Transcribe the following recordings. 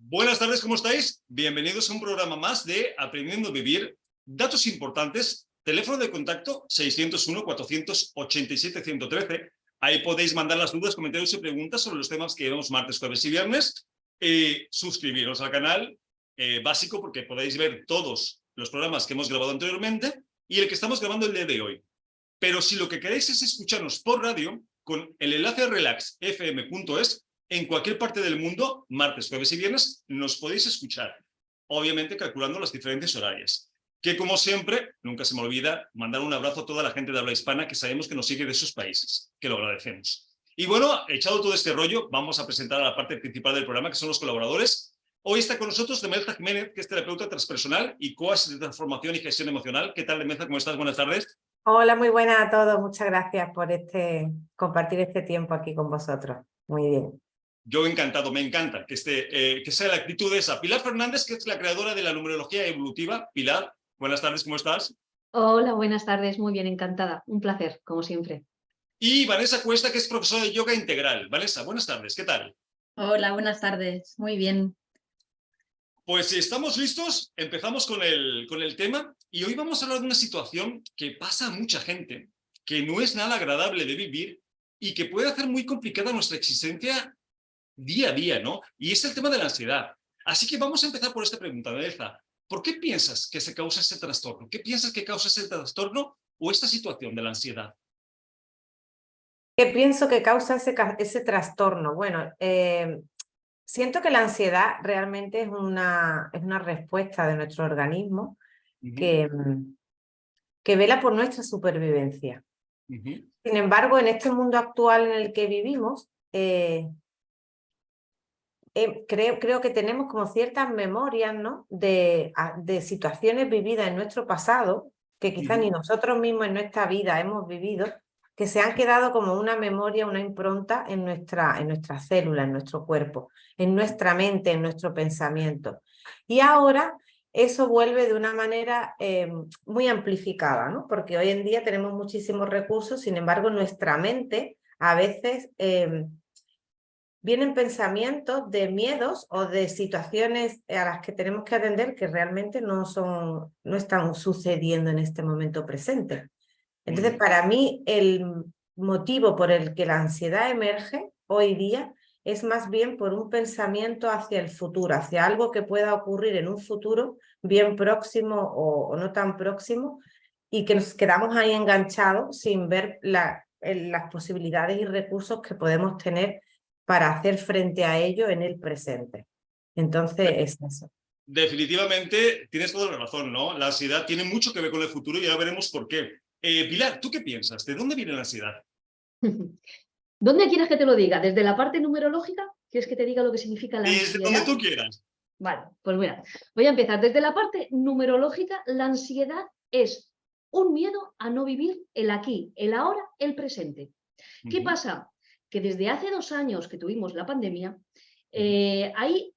Buenas tardes, ¿cómo estáis? Bienvenidos a un programa más de Aprendiendo a Vivir. Datos importantes, teléfono de contacto 601-487-113. Ahí podéis mandar las dudas, comentarios y preguntas sobre los temas que vemos martes, jueves y viernes. Suscribiros al canal básico porque podéis ver todos los programas que hemos grabado anteriormente y el que estamos grabando el día de hoy. Pero si lo que queréis es escucharnos por radio, con el enlace a relaxfm.es, en cualquier parte del mundo, martes, jueves y viernes, nos podéis escuchar. Obviamente calculando las diferentes horarias. Que como siempre, nunca se me olvida mandar un abrazo a toda la gente de habla hispana que sabemos que nos sigue de esos países, que lo agradecemos. Y bueno, echado todo este rollo, vamos a presentar a la parte principal del programa, que son los colaboradores. Hoy está con nosotros Demelza Jiménez, que es terapeuta transpersonal y coach de transformación y gestión emocional. ¿Qué tal, Demelza? ¿Cómo estás? Buenas tardes. Hola, muy buenas a todos. Muchas gracias por compartir este tiempo aquí con vosotros. Muy bien. Yo encantado, me encanta que sea la actitud esa. Pilar Fernández, que es la creadora de la numerología evolutiva. Pilar, buenas tardes, ¿cómo estás? Hola, buenas tardes, muy bien, encantada. Un placer, como siempre. Y Vanessa Cuesta, que es profesora de yoga integral. Vanessa, buenas tardes, ¿qué tal? Hola, buenas tardes, muy bien. Pues si estamos listos, empezamos con el tema y hoy vamos a hablar de una situación que pasa a mucha gente, que no es nada agradable de vivir y que puede hacer muy complicada nuestra existencia día a día, ¿no? Y es el tema de la ansiedad. Así que vamos a empezar por esta pregunta, Vanessa. ¿Por qué piensas que se causa ese trastorno? ¿Qué piensas que causa ese trastorno o esta situación de la ansiedad? ¿Qué pienso que causa ese trastorno? Bueno, siento que la ansiedad realmente es una respuesta de nuestro organismo que vela por nuestra supervivencia. Sin embargo, en este mundo actual en el que vivimos, creo que tenemos como ciertas memorias, ¿no? de situaciones vividas en nuestro pasado, que quizás ni nosotros mismos en nuestra vida hemos vivido, que se han quedado como una memoria, una impronta en nuestra célula, en nuestro cuerpo, en nuestra mente, en nuestro pensamiento. Y ahora eso vuelve de una manera muy amplificada, ¿no? Porque hoy en día tenemos muchísimos recursos, sin embargo nuestra mente a veces vienen pensamientos de miedos o de situaciones a las que tenemos que atender que realmente no están sucediendo en este momento presente. Entonces, para mí, el motivo por el que la ansiedad emerge hoy día es más bien por un pensamiento hacia el futuro, hacia algo que pueda ocurrir en un futuro bien próximo o no tan próximo, y que nos quedamos ahí enganchados sin ver las posibilidades y recursos que podemos tener para hacer frente a ello en el presente. Entonces, es eso. Definitivamente tienes toda la razón, ¿no? La ansiedad tiene mucho que ver con el futuro y ahora veremos por qué. Pilar, ¿tú qué piensas? ¿De dónde viene la ansiedad? ¿Dónde quieres que te lo diga? ¿Desde la parte numerológica? ¿Quieres que te diga lo que significa la Desde ansiedad? donde tú quieras. Vale, pues mira, voy a empezar. Desde la parte numerológica, la ansiedad es un miedo a no vivir el aquí, el ahora, el presente. ¿Qué pasa? Que desde hace 2 años que tuvimos la pandemia, ahí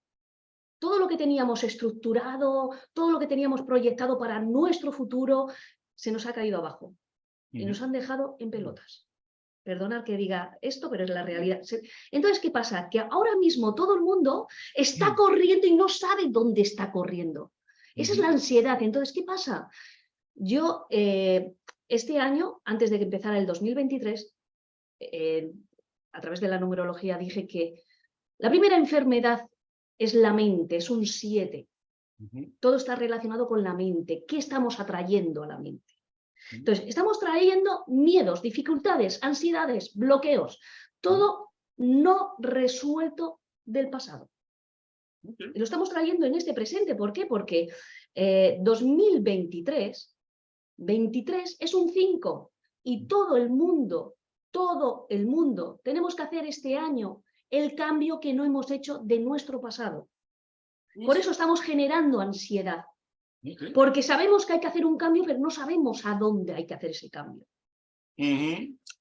todo lo que teníamos estructurado, todo lo que teníamos proyectado para nuestro futuro, se nos ha caído abajo y nos han dejado en pelotas. Perdonad que diga esto, pero es la realidad. Entonces, ¿qué pasa? Que ahora mismo todo el mundo está corriendo y no sabe dónde está corriendo. Esa es la ansiedad. Entonces, ¿qué pasa? Yo, este año, antes de que empezara el 2023, a través de la numerología dije que la primera enfermedad es la mente, es un 7. Todo está relacionado con la mente. ¿Qué estamos atrayendo a la mente? Entonces, estamos trayendo miedos, dificultades, ansiedades, bloqueos, todo no resuelto del pasado. Y lo estamos trayendo en este presente. ¿Por qué? Porque 2023 es un 5 y todo el mundo, tenemos que hacer este año el cambio que no hemos hecho de nuestro pasado. Por eso estamos generando ansiedad. Porque sabemos que hay que hacer un cambio, pero no sabemos a dónde hay que hacer ese cambio.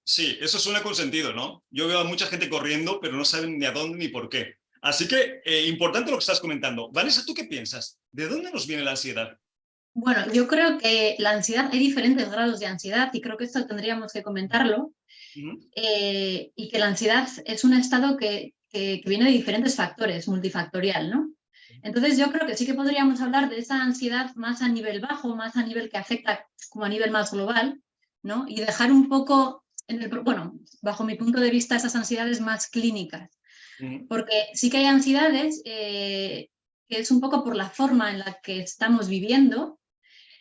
Sí, eso suena con sentido, ¿no? Yo veo a mucha gente corriendo, pero no saben ni a dónde ni por qué. Así que, importante lo que estás comentando. Vanessa, ¿tú qué piensas? ¿De dónde nos viene la ansiedad? Bueno, yo creo que la ansiedad, hay diferentes grados de ansiedad y creo que esto tendríamos que comentarlo. Y que la ansiedad es un estado que viene de diferentes factores, multifactorial, ¿no? Entonces yo creo que sí que podríamos hablar de esa ansiedad más a nivel bajo, más a nivel que afecta como a nivel más global, ¿no? Y dejar un poco, bueno, bajo mi punto de vista, esas ansiedades más clínicas. Porque sí que hay ansiedades que es un poco por la forma en la que estamos viviendo.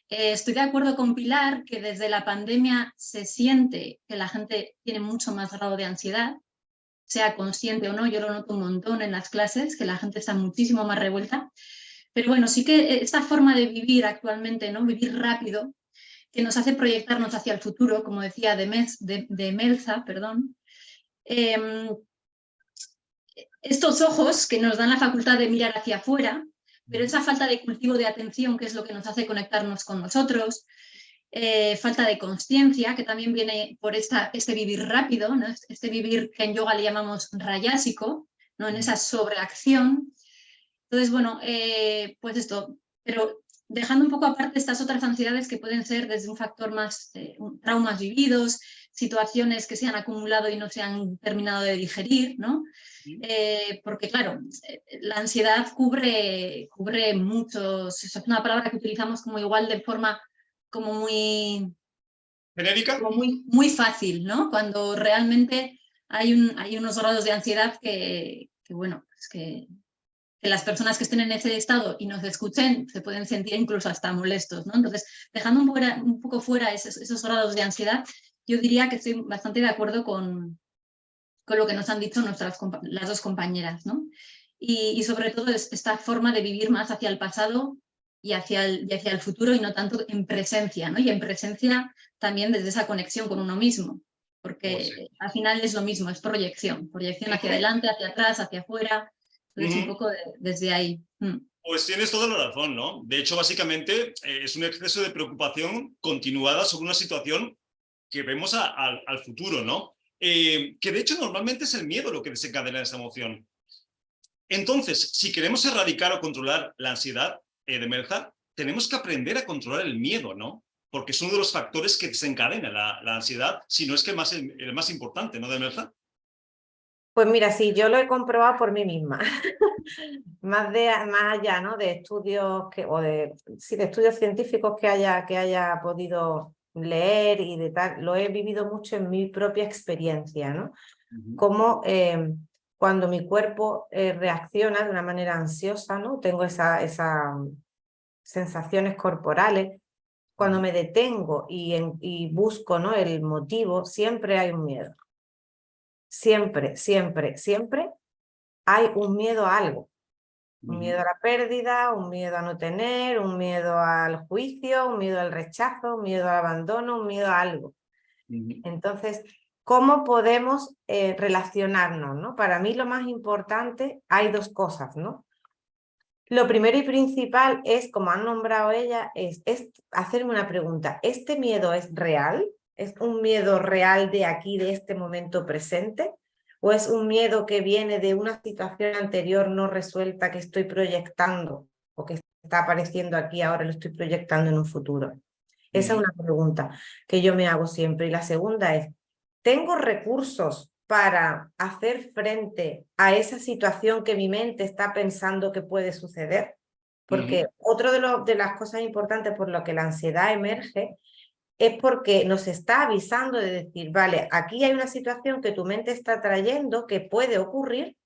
Estoy de acuerdo con Pilar que desde la pandemia se siente que la gente tiene mucho más grado de ansiedad, sea consciente o no, yo lo noto un montón en las clases, que la gente está muchísimo más revuelta. Pero bueno, sí que esta forma de vivir actualmente, ¿no? Vivir rápido, que nos hace proyectarnos hacia el futuro, como decía de Melza, perdón. Estos ojos que nos dan la facultad de mirar hacia afuera, pero esa falta de cultivo de atención, que es lo que nos hace conectarnos con nosotros, falta de consciencia, que también viene por este vivir rápido, ¿no? Este vivir que en yoga le llamamos rayásico, ¿no? En esa sobreacción. Entonces, bueno, pues esto, pero dejando un poco aparte estas otras ansiedades que pueden ser desde un factor más, traumas vividos, situaciones que se han acumulado y no se han terminado de digerir, ¿no? Porque claro, la ansiedad cubre muchos, es una palabra que utilizamos como igual de forma como muy... ¿Genérica? Como muy fácil, ¿no? Cuando realmente hay unos grados de ansiedad que bueno, pues que las personas que estén en ese estado y nos escuchen se pueden sentir incluso hasta molestos, ¿no? Entonces, dejando un poco fuera esos grados de ansiedad, yo diría que estoy bastante de acuerdo con lo que nos han dicho las dos compañeras, ¿no? Y sobre todo esta forma de vivir más hacia el pasado y hacia el futuro y no tanto en presencia, ¿no? Y en presencia también desde esa conexión con uno mismo, porque Pues sí. al final es lo mismo, es proyección hacia adelante, hacia atrás, hacia afuera, entonces un poco desde ahí. Pues tienes toda la razón, ¿no? De hecho, básicamente es un exceso de preocupación continuada sobre una situación que vemos al futuro, ¿no? Que de hecho normalmente es el miedo lo que desencadena esa emoción. Entonces, si queremos erradicar o controlar la ansiedad de Melza, tenemos que aprender a controlar el miedo, ¿no? Porque es uno de los factores que desencadena la ansiedad, si no es que el más importante, ¿no, de Melza? Pues mira, sí, yo lo he comprobado por mí misma. Más allá, ¿no? De estudios de estudios científicos que haya podido leer y de tal, lo he vivido mucho en mi propia experiencia, ¿no? Como cuando mi cuerpo reacciona de una manera ansiosa, ¿no? Tengo esas sensaciones corporales. Cuando me detengo y busco, ¿no? El motivo, siempre hay un miedo. Siempre, siempre, siempre hay un miedo a algo. Un miedo a la pérdida, un miedo a no tener, un miedo al juicio, un miedo al rechazo, un miedo al abandono, un miedo a algo. Entonces, ¿cómo podemos relacionarnos, ¿no? Para mí lo más importante, hay dos cosas, ¿no? Lo primero y principal es, como han nombrado ella, es hacerme una pregunta. ¿Este miedo es real? ¿Es un miedo real de aquí, de este momento presente? ¿O es un miedo que viene de una situación anterior no resuelta que estoy proyectando o que está apareciendo aquí ahora, lo estoy proyectando en un futuro? Esa es una pregunta que yo me hago siempre. Y la segunda es, ¿tengo recursos para hacer frente a esa situación que mi mente está pensando que puede suceder? Porque otro de las cosas importantes por lo que la ansiedad emerge es porque nos está avisando de decir, vale, aquí hay una situación que tu mente está trayendo que puede ocurrir.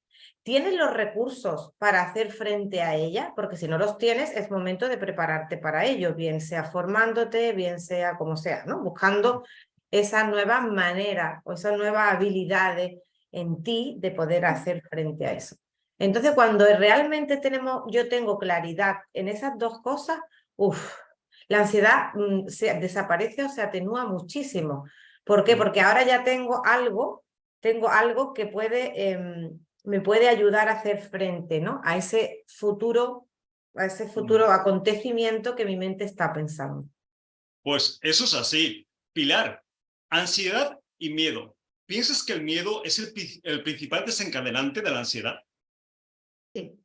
¿Tienes los recursos para hacer frente a ella? Porque si no los tienes, es momento de prepararte para ello, bien sea formándote, bien sea como sea, ¿no? Buscando esa nueva manera o esas nuevas habilidades en ti de poder hacer frente a eso. Entonces, cuando realmente yo tengo claridad en esas dos cosas, la ansiedad desaparece o se atenúa muchísimo. ¿Por qué? Porque ahora ya tengo algo que me puede ayudar a hacer frente, ¿no? a ese futuro acontecimiento que mi mente está pensando. Pues eso es así. Pilar, ansiedad y miedo. ¿Piensas que el miedo es el principal desencadenante de la ansiedad? Sí.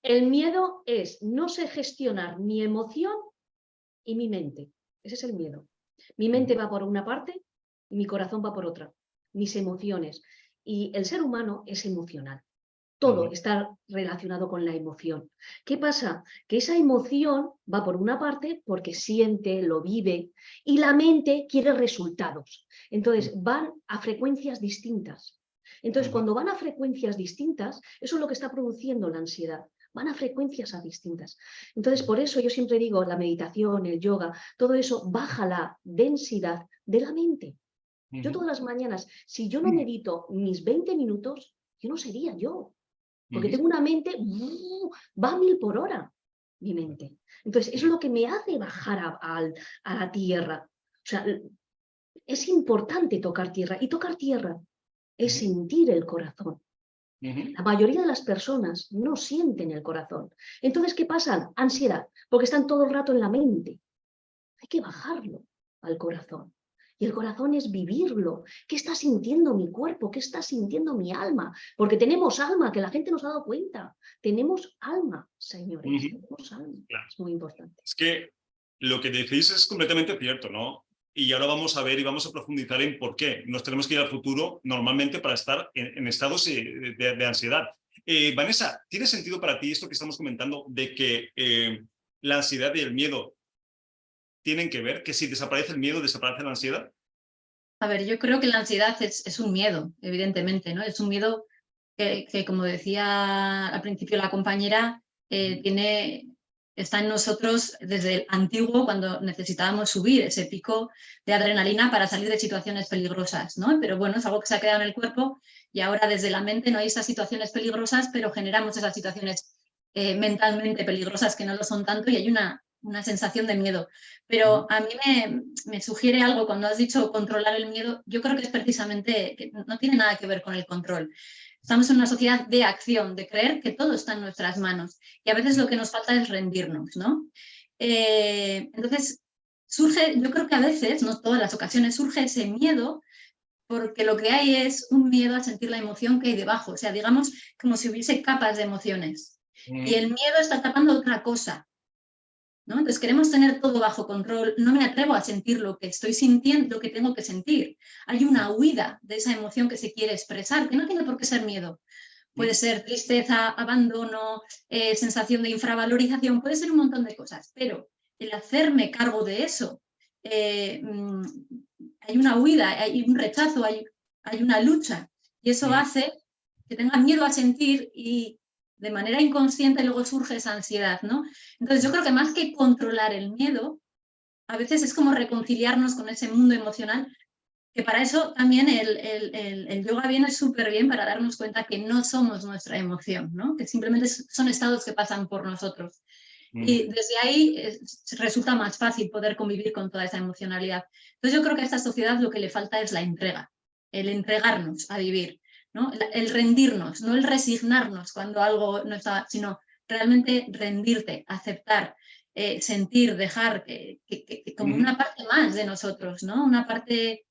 El miedo es no sé gestionar mi emoción y mi mente. Ese es el miedo. Mi mente va por una parte y mi corazón va por otra. Mis emociones. Y el ser humano es emocional. Todo está relacionado con la emoción. ¿Qué pasa? Que esa emoción va por una parte porque siente, lo vive, y la mente quiere resultados. Entonces van a frecuencias distintas. Entonces cuando van a frecuencias distintas, eso es lo que está produciendo la ansiedad. Van a frecuencias distintas. Entonces por eso yo siempre digo, la meditación, el yoga, todo eso baja la densidad de la mente. Yo todas las mañanas, si yo no medito mis 20 minutos, yo no sería yo. Porque tengo una mente, va a 1000 por hora, mi mente. Entonces, eso es lo que me hace bajar a la tierra. O sea, es importante tocar tierra. Y tocar tierra es sentir el corazón. La mayoría de las personas no sienten el corazón. Entonces, ¿qué pasa? Ansiedad, porque están todo el rato en la mente. Hay que bajarlo al corazón. Y el corazón es vivirlo. ¿Qué está sintiendo mi cuerpo? ¿Qué está sintiendo mi alma? Porque tenemos alma, que la gente nos ha dado cuenta. Tenemos alma, señores. Tenemos alma. Claro. Es muy importante. Es que lo que decís es completamente cierto, ¿no? Y ahora vamos a ver y vamos a profundizar en por qué nos tenemos que ir al futuro normalmente para estar en estados de ansiedad. Vanessa, ¿tiene sentido para ti esto que estamos comentando de que la ansiedad y el miedo tienen que ver? ¿Que si desaparece el miedo, desaparece la ansiedad? A ver, yo creo que la ansiedad es un miedo, evidentemente, ¿no? Es un miedo que como decía al principio la compañera, está en nosotros desde el antiguo, cuando necesitábamos subir ese pico de adrenalina para salir de situaciones peligrosas, ¿no? Pero bueno, es algo que se ha quedado en el cuerpo y ahora desde la mente no hay esas situaciones peligrosas, pero generamos esas situaciones mentalmente peligrosas que no lo son tanto y hay una sensación de miedo. Pero a mí me sugiere algo cuando has dicho controlar el miedo. Yo creo que es precisamente, que no tiene nada que ver con el control. Estamos en una sociedad de acción, de creer que todo está en nuestras manos y a veces lo que nos falta es rendirnos, ¿no? Entonces surge, yo creo que a veces, no todas las ocasiones, surge ese miedo porque lo que hay es un miedo a sentir la emoción que hay debajo, o sea, digamos como si hubiese capas de emociones y el miedo está tapando otra cosa, ¿no? Entonces queremos tener todo bajo control, no me atrevo a sentir lo que estoy sintiendo, lo que tengo que sentir. Hay una huida de esa emoción que se quiere expresar, que no tiene por qué ser miedo. Puede ser tristeza, abandono, sensación de infravalorización, puede ser un montón de cosas, pero el hacerme cargo de eso, hay una huida, hay un rechazo, hay una lucha, y eso hace que tenga miedo a sentir y de manera inconsciente luego surge esa ansiedad, ¿no? Entonces yo creo que más que controlar el miedo, a veces es como reconciliarnos con ese mundo emocional, que para eso también el yoga viene súper bien para darnos cuenta que no somos nuestra emoción, ¿no? Que simplemente son estados que pasan por nosotros. Y desde ahí resulta más fácil poder convivir con toda esa emocionalidad. Entonces yo creo que a esta sociedad lo que le falta es la entrega, el entregarnos a vivir, ¿no? El rendirnos, no el resignarnos cuando algo no está, sino realmente rendirte, aceptar, sentir, dejar que como una parte más de nosotros, ¿no? Una parte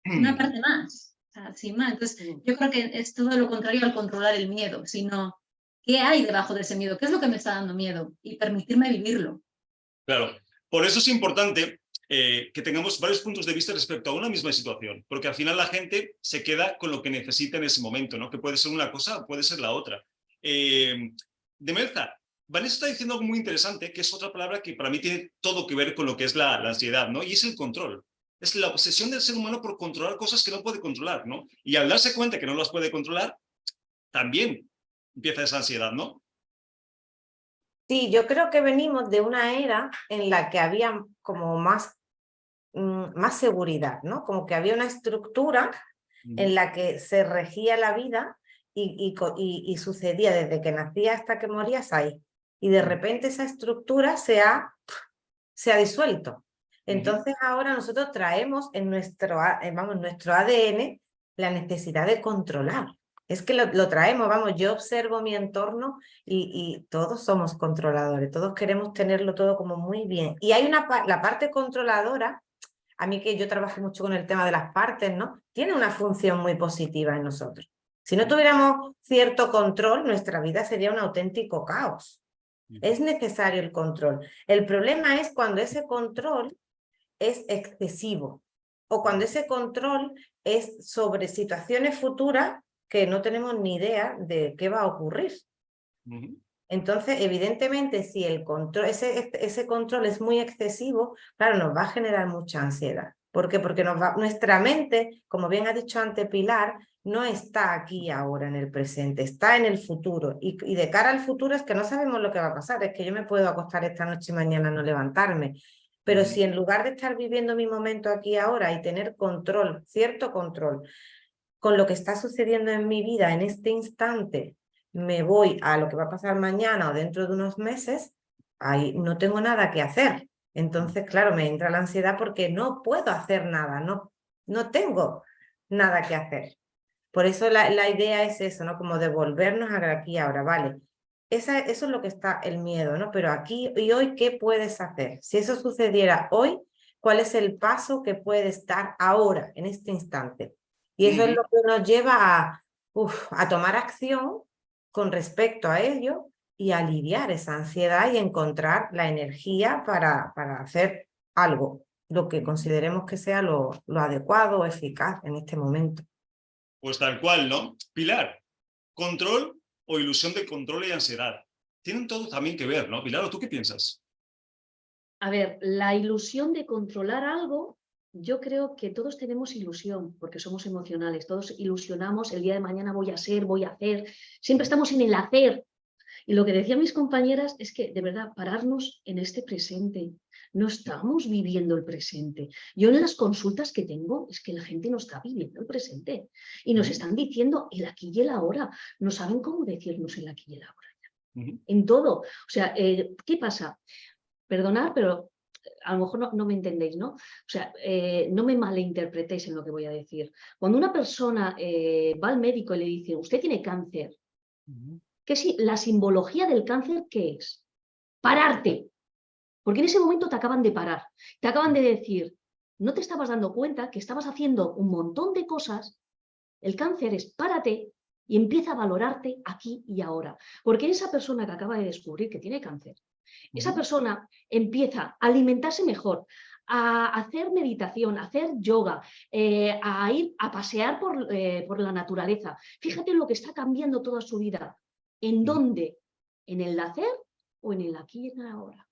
más, o sea, sin más. Entonces yo creo que es todo lo contrario al controlar el miedo, sino qué hay debajo de ese miedo, qué es lo que me está dando miedo y permitirme vivirlo. Claro, por eso es importante que tengamos varios puntos de vista respecto a una misma situación, porque al final la gente se queda con lo que necesita en ese momento, ¿no? Que puede ser una cosa o puede ser la otra. Demelza, Vanessa está diciendo algo muy interesante, que es otra palabra que para mí tiene todo que ver con lo que es la ansiedad, ¿no? Y es el control. Es la obsesión del ser humano por controlar cosas que no puede controlar, ¿no? Y al darse cuenta que no las puede controlar, también empieza esa ansiedad, ¿no? Sí, yo creo que venimos de una era en la que había como más seguridad, ¿no? Como que había una estructura en la que se regía la vida y sucedía desde que nacía hasta que morías ahí. Y de repente esa estructura se ha disuelto. Entonces ahora nosotros traemos en nuestro ADN la necesidad de controlar. Es que lo traemos, vamos, yo observo mi entorno y todos somos controladores, todos queremos tenerlo todo como muy bien. Y hay la parte controladora, a mí que yo trabajo mucho con el tema de las partes, ¿no? Tiene una función muy positiva en nosotros. Si no tuviéramos cierto control, nuestra vida sería un auténtico caos. Es necesario el control. El problema es cuando ese control es excesivo o cuando ese control es sobre situaciones futuras que no tenemos ni idea de qué va a ocurrir. Entonces, evidentemente, si el control, ese control es muy excesivo, claro, nos va a generar mucha ansiedad. ¿Por qué? Porque nuestra mente, como bien ha dicho antes Pilar, no está aquí ahora en el presente, está en el futuro. Y de cara al futuro es que no sabemos lo que va a pasar. Es que yo me puedo acostar esta noche y mañana no levantarme. Pero si en lugar de estar viviendo mi momento aquí ahora y tener control, cierto control, con lo que está sucediendo en mi vida en este instante, me voy a lo que va a pasar mañana o dentro de unos meses, ahí no tengo nada que hacer. Entonces, claro, me entra la ansiedad porque no puedo hacer nada, no tengo nada que hacer. Por eso la idea es eso, ¿no? Como devolvernos a aquí ahora, ¿vale? Eso es lo que está el miedo, ¿no? Pero aquí y hoy, ¿qué puedes hacer? Si eso sucediera hoy, ¿cuál es el paso que puedes dar ahora, en este instante? Y eso es lo que nos lleva a tomar acción con respecto a ello y aliviar esa ansiedad y encontrar la energía para hacer algo, lo que consideremos que sea lo adecuado o eficaz en este momento. Pues tal cual, ¿no? Pilar, control o ilusión de control y ansiedad. Tienen todo también que ver, ¿no? Pilar, ¿o tú qué piensas? A ver, la ilusión de controlar algo, yo creo que todos tenemos ilusión, porque somos emocionales, todos ilusionamos, el día de mañana voy a ser, voy a hacer, siempre estamos en el hacer. Y lo que decían mis compañeras es que, de verdad, pararnos en este presente. No estamos viviendo el presente. Yo en las consultas que tengo es que la gente no está viviendo el presente. Y nos están diciendo el aquí y el ahora. No saben cómo decirnos el aquí y el ahora. En todo. O sea, ¿qué pasa? Perdonad, pero a lo mejor no me entendéis, ¿no? O sea, no me malinterpretéis en lo que voy a decir. Cuando una persona va al médico y le dice, usted tiene cáncer, la simbología del cáncer, ¿qué es? Pararte. Porque en ese momento te acaban de parar. Te acaban de decir, no te estabas dando cuenta que estabas haciendo un montón de cosas. El cáncer es párate y empieza a valorarte aquí y ahora. Porque esa persona que acaba de descubrir que tiene cáncer, esa persona empieza a alimentarse mejor, a hacer meditación, a hacer yoga, a ir a pasear por la naturaleza. Fíjate lo que está cambiando toda su vida. ¿En dónde? ¿En el hacer o en el aquí y en el ahora?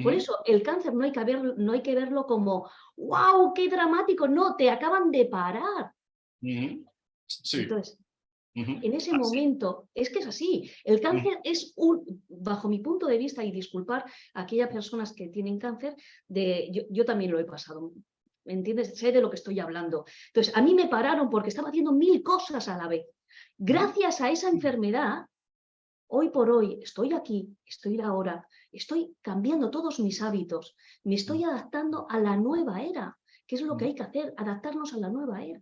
Por eso el cáncer no hay que verlo como ¡wow, qué dramático! No, te acaban de parar. Sí. Entonces, en ese momento, es que es así. El cáncer es bajo mi punto de vista, y disculpar a aquellas personas que tienen cáncer, yo también lo he pasado. ¿Me entiendes? Sé de lo que estoy hablando. Entonces, a mí me pararon porque estaba haciendo 1000 cosas a la vez. Gracias a esa enfermedad, hoy por hoy estoy aquí, estoy ahora, estoy cambiando todos mis hábitos, me estoy adaptando a la nueva era, que es lo que hay que hacer, adaptarnos a la nueva era.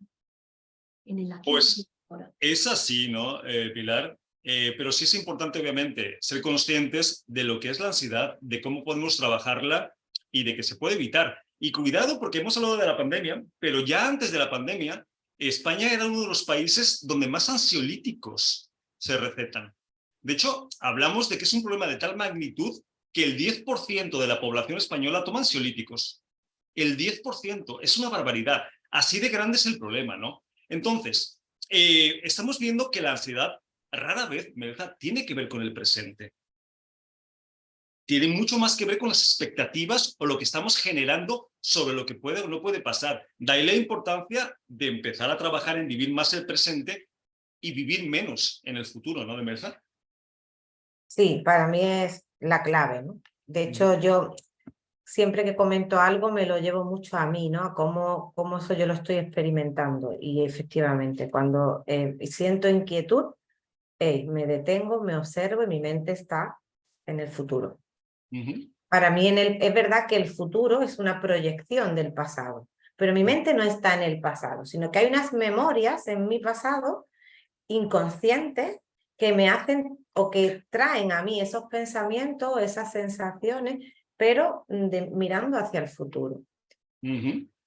En el aquí Pues y ahora. es así, ¿no, Pilar? Pero sí es importante, obviamente, ser conscientes de lo que es la ansiedad, de cómo podemos trabajarla y de que se puede evitar. Y cuidado, porque hemos hablado de la pandemia, pero ya antes de la pandemia, España era uno de los países donde más ansiolíticos se recetan. De hecho, hablamos de que es un problema de tal magnitud que el 10% de la población española toma ansiolíticos. El 10%, es una barbaridad. Así de grande es el problema, ¿no? Entonces, estamos viendo que la ansiedad rara vez, Melza, tiene que ver con el presente. Tiene mucho más que ver con las expectativas o lo que estamos generando sobre lo que puede o no puede pasar. De ahí la importancia de empezar a trabajar en vivir más el presente y vivir menos en el futuro, ¿no, Melza? Sí, para mí es la clave, ¿no? De hecho, yo siempre que comento algo me lo llevo mucho a mí, ¿no? A cómo eso yo lo estoy experimentando. Y efectivamente, cuando siento inquietud, me detengo, me observo y mi mente está en el futuro. Para mí es verdad que el futuro es una proyección del pasado, pero mi mente no está en el pasado, sino que hay unas memorias en mi pasado inconscientes que me hacen o que traen a mí esos pensamientos, esas sensaciones, pero mirando hacia el futuro.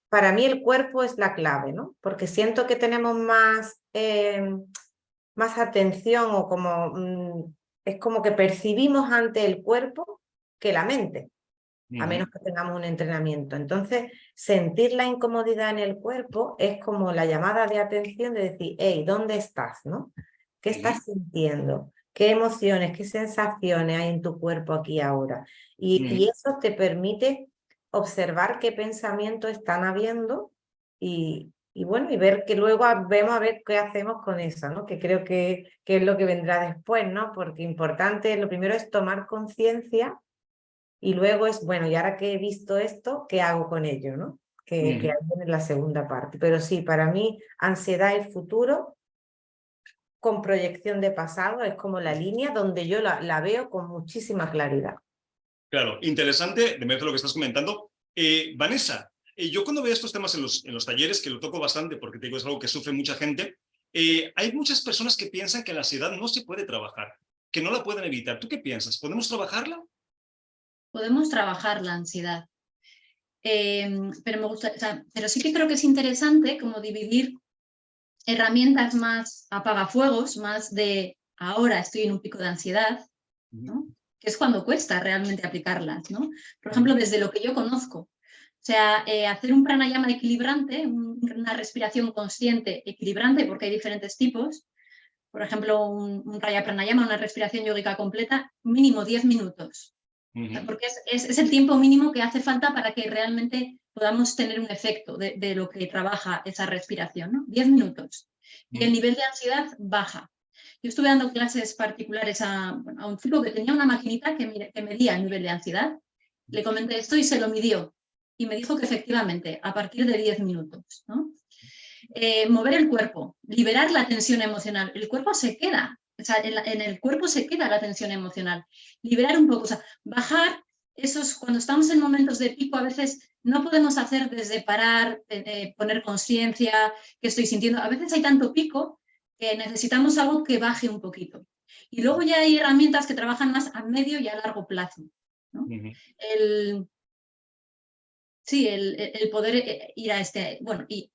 Para mí el cuerpo es la clave, ¿no? Porque siento que tenemos más atención o como es como que percibimos ante el cuerpo que la mente. a menos que tengamos un entrenamiento. Entonces, sentir la incomodidad en el cuerpo es como la llamada de atención de decir, hey, ¿dónde estás? ¿No? ¿Qué estás sintiendo? ¿Qué emociones, qué sensaciones hay en tu cuerpo aquí ahora? Y eso te permite observar qué pensamientos están habiendo y bueno, y ver que luego vemos a ver qué hacemos con eso, ¿no? Que creo que es lo que vendrá después, ¿no? Porque importante, lo primero es tomar conciencia y luego es, bueno, y ahora que he visto esto, ¿qué hago con ello, ¿no? Que ahí viene la segunda parte. Pero sí, para mí, ansiedad y futuro con proyección de pasado es como la línea donde yo la veo con muchísima claridad. Claro, interesante, de lo que estás comentando. Vanessa, yo cuando veo estos temas en los talleres, que lo toco bastante porque te digo, es algo que sufre mucha gente, hay muchas personas que piensan que la ansiedad no se puede trabajar, que no la pueden evitar. ¿Tú qué piensas? ¿Podemos trabajarla? Podemos trabajar la ansiedad. Pero me gusta, o sea, pero sí que creo que es interesante como dividir herramientas más apagafuegos, más de ahora estoy en un pico de ansiedad, ¿no? Que es cuando cuesta realmente aplicarlas, ¿no? Por ejemplo, desde lo que yo conozco. O sea, hacer un pranayama equilibrante, una respiración consciente equilibrante, porque hay diferentes tipos. Por ejemplo, un raya pranayama, una respiración yógica completa, mínimo 10 minutos. Porque es el tiempo mínimo que hace falta para que realmente podamos tener un efecto de lo que trabaja esa respiración, ¿no? 10 minutos. Y el nivel de ansiedad baja. Yo estuve dando clases particulares a un chico que tenía una maquinita que medía el nivel de ansiedad. Le comenté esto y se lo midió. Y me dijo que efectivamente, a partir de 10 minutos, ¿no? Mover el cuerpo, liberar la tensión emocional. El cuerpo se queda, o sea, en el cuerpo se queda la tensión emocional. Liberar un poco, o sea, bajar esos, cuando estamos en momentos de pico, a veces no podemos hacer desde parar, poner conciencia, qué estoy sintiendo. A veces hay tanto pico que necesitamos algo que baje un poquito. Y luego ya hay herramientas que trabajan más a medio y a largo plazo, ¿no? El poder ir a este, bueno, y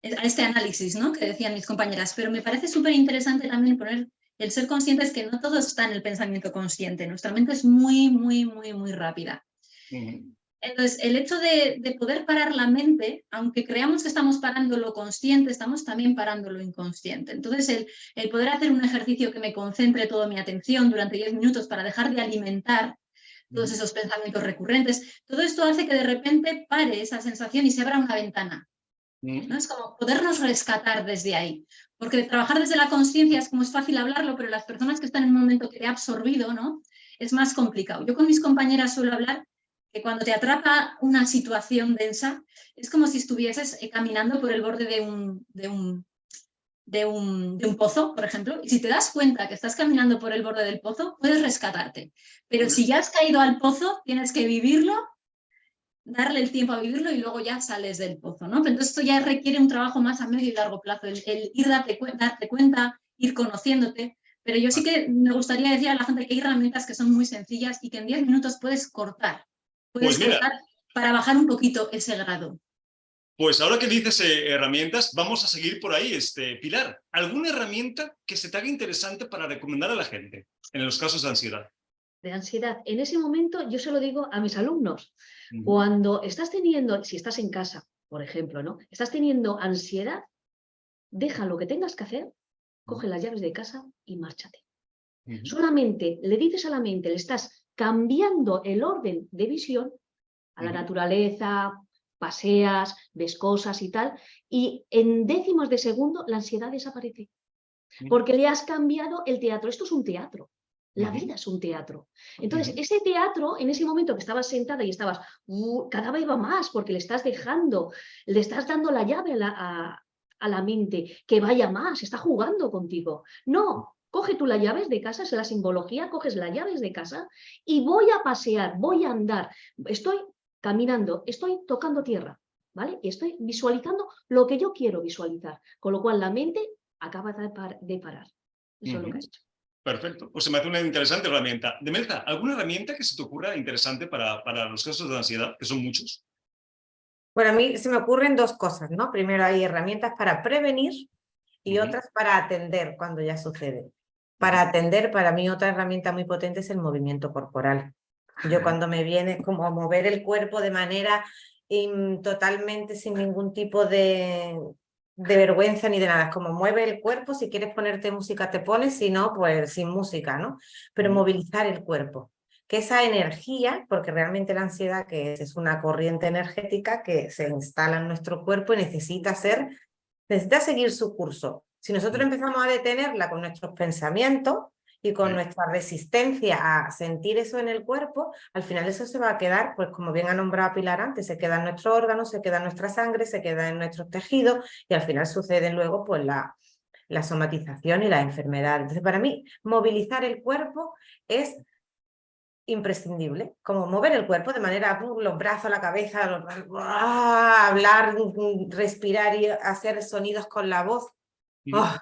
a este análisis, ¿no? Que decían mis compañeras, pero me parece súper interesante también poner el ser conscientes que no todo está en el pensamiento consciente, nuestra mente es muy, muy, muy, muy rápida. Entonces, el hecho de poder parar la mente, aunque creamos que estamos parando lo consciente, estamos también parando lo inconsciente. Entonces, el poder hacer un ejercicio que me concentre toda mi atención durante 10 minutos para dejar de alimentar todos esos pensamientos recurrentes, todo esto hace que de repente pare esa sensación y se abra una ventana. ¿No? Es como podernos rescatar desde ahí, porque trabajar desde la conciencia es como es fácil hablarlo, pero las personas que están en un momento que te ha absorbido, ¿no? Es más complicado. Yo con mis compañeras suelo hablar que cuando te atrapa una situación densa, es como si estuvieses caminando por el borde de un pozo, por ejemplo, y si te das cuenta que estás caminando por el borde del pozo, puedes rescatarte. Pero si ya has caído al pozo, tienes que vivirlo, darle el tiempo a vivirlo y luego ya sales del pozo, ¿no? Pero entonces esto ya requiere un trabajo más a medio y largo plazo, el ir darte cuenta, ir conociéndote. Pero yo sí que me gustaría decir a la gente que hay herramientas que son muy sencillas y que en 10 minutos puedes cortar. Puedes cortar para bajar un poquito ese grado. Pues ahora que dices herramientas, vamos a seguir por ahí. Pilar, ¿alguna herramienta que se te haga interesante para recomendar a la gente en los casos de ansiedad? De ansiedad. En ese momento yo se lo digo a mis alumnos. Cuando estás teniendo, si estás en casa, por ejemplo, ¿no? Estás teniendo ansiedad, deja lo que tengas que hacer, coge las llaves de casa y márchate. Solamente le dices a la mente, le estás cambiando el orden de visión a la naturaleza, paseas, ves cosas y tal, y en décimos de segundo la ansiedad desaparece. Porque le has cambiado el teatro. Esto es un teatro. La vida es un teatro. Entonces, ese teatro, en ese momento que estabas sentada y estabas, cada vez va más, porque le estás dejando, le estás dando la llave a la mente, que vaya más, está jugando contigo. No, coge tú las llaves de casa, es la simbología, coges las llaves de casa y voy a pasear, voy a andar, estoy caminando, estoy tocando tierra, ¿vale? Y estoy visualizando lo que yo quiero visualizar, con lo cual la mente acaba de parar. Eso es lo que ha hecho. Perfecto. Pues se me hace una interesante herramienta. Demelza, ¿alguna herramienta que se te ocurra interesante para los casos de ansiedad, que son muchos? Bueno, a mí se me ocurren dos cosas, ¿no? Primero hay herramientas para prevenir y otras para atender cuando ya sucede. Para atender, para mí otra herramienta muy potente es el movimiento corporal. Yo cuando me viene como a mover el cuerpo de manera totalmente sin ningún tipo de vergüenza ni de nada. Es como mueve el cuerpo, si quieres ponerte música te pones, si no, pues sin música, ¿no? Pero movilizar el cuerpo. Que esa energía, porque realmente la ansiedad que es una corriente energética que se instala en nuestro cuerpo y necesita seguir su curso. Si nosotros empezamos a detenerla con nuestros pensamientos y con nuestra resistencia a sentir eso en el cuerpo, al final eso se va a quedar, pues como bien ha nombrado Pilar antes, se queda en nuestros órganos, se queda en nuestra sangre, se queda en nuestros tejidos y al final sucede luego pues la somatización y la enfermedad. Entonces para mí movilizar el cuerpo es imprescindible, como mover el cuerpo de manera, los brazos, la cabeza, hablar, respirar y hacer sonidos con la voz. Oh,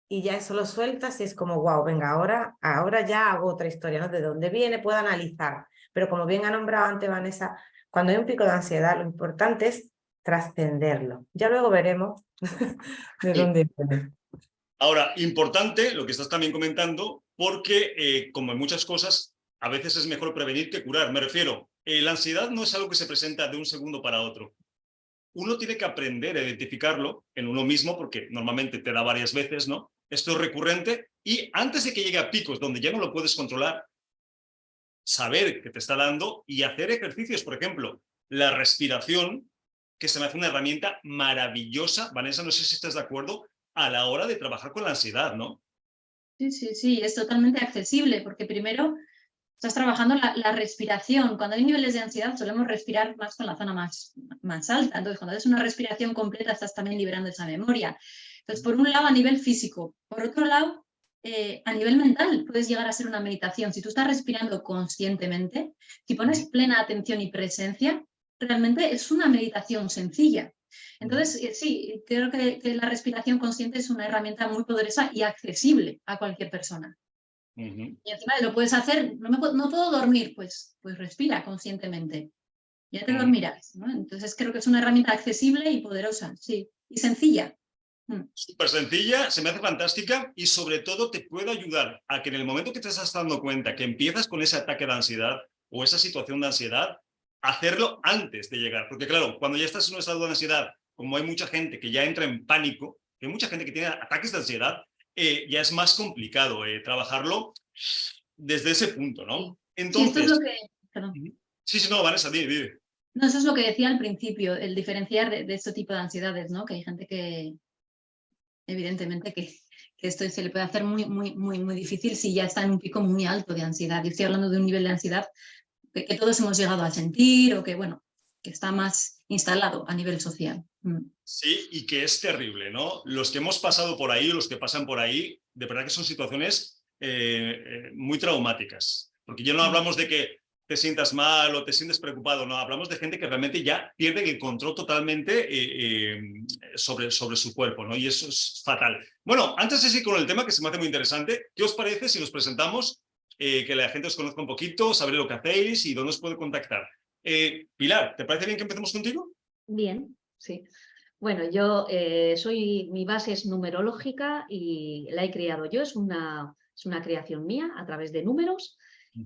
y ya eso lo sueltas y es como, wow, venga, ahora ya hago otra historia, ¿no? De dónde viene, puedo analizar. Pero como bien ha nombrado antes Vanessa, cuando hay un pico de ansiedad, lo importante es trascenderlo. Ya luego veremos de dónde viene. Ahora, importante lo que estás también comentando, porque como en muchas cosas, a veces es mejor prevenir que curar. Me refiero, la ansiedad no es algo que se presenta de un segundo para otro. Uno tiene que aprender a identificarlo en uno mismo, porque normalmente te da varias veces, ¿no? Esto es recurrente, y antes de que llegue a picos donde ya no lo puedes controlar, saber que te está dando y hacer ejercicios. Por ejemplo, la respiración, que se me hace una herramienta maravillosa. Vanessa, no sé si estás de acuerdo, a la hora de trabajar con la ansiedad, ¿no? Sí, es totalmente accesible, porque primero estás trabajando la respiración. Cuando hay niveles de ansiedad solemos respirar más con la zona más alta. Entonces, cuando haces una respiración completa, estás también liberando esa memoria. Entonces, por un lado, a nivel físico. Por otro lado, a nivel mental, puedes llegar a ser una meditación. Si tú estás respirando conscientemente, si pones plena atención y presencia, realmente es una meditación sencilla. Entonces, sí, creo que la respiración consciente es una herramienta muy poderosa y accesible a cualquier persona. Y encima lo puedes hacer, no puedo dormir, pues respira conscientemente. Ya te dormirás, ¿no? Entonces creo que es una herramienta accesible y poderosa, sí, y sencilla. Súper sencilla, se me hace fantástica y sobre todo te puede ayudar a que en el momento que te estás dando cuenta que empiezas con ese ataque de ansiedad o esa situación de ansiedad, hacerlo antes de llegar. Porque claro, cuando ya estás en un estado de ansiedad, como hay mucha gente que ya entra en pánico, que hay mucha gente que tiene ataques de ansiedad, ya es más complicado trabajarlo desde ese punto, ¿no? Sí, esto es lo Entonces... que... Perdón. Sí, no, Vanessa, dime. No, eso es lo que decía al principio, el diferenciar de este tipo de ansiedades, ¿no? Que hay gente que, evidentemente, que esto se le puede hacer muy difícil si ya está en un pico muy alto de ansiedad. Yo estoy hablando de un nivel de ansiedad que todos hemos llegado a sentir o que, bueno, que está más instalado a nivel social. Sí, y que es terrible, ¿no? Los que hemos pasado por ahí, los que pasan por ahí, de verdad que son situaciones muy traumáticas. Porque ya no hablamos de que te sientas mal o te sientes preocupado, no, hablamos de gente que realmente ya pierde el control totalmente sobre su cuerpo, ¿no? Y eso es fatal. Bueno, antes de seguir con el tema, que se me hace muy interesante, ¿qué os parece si nos presentamos, que la gente os conozca un poquito, saber lo que hacéis y dónde os puede contactar? Pilar, ¿te parece bien que empecemos contigo? Bien, sí. Bueno, yo mi base es numerológica y la he creado yo, es una creación mía a través de números.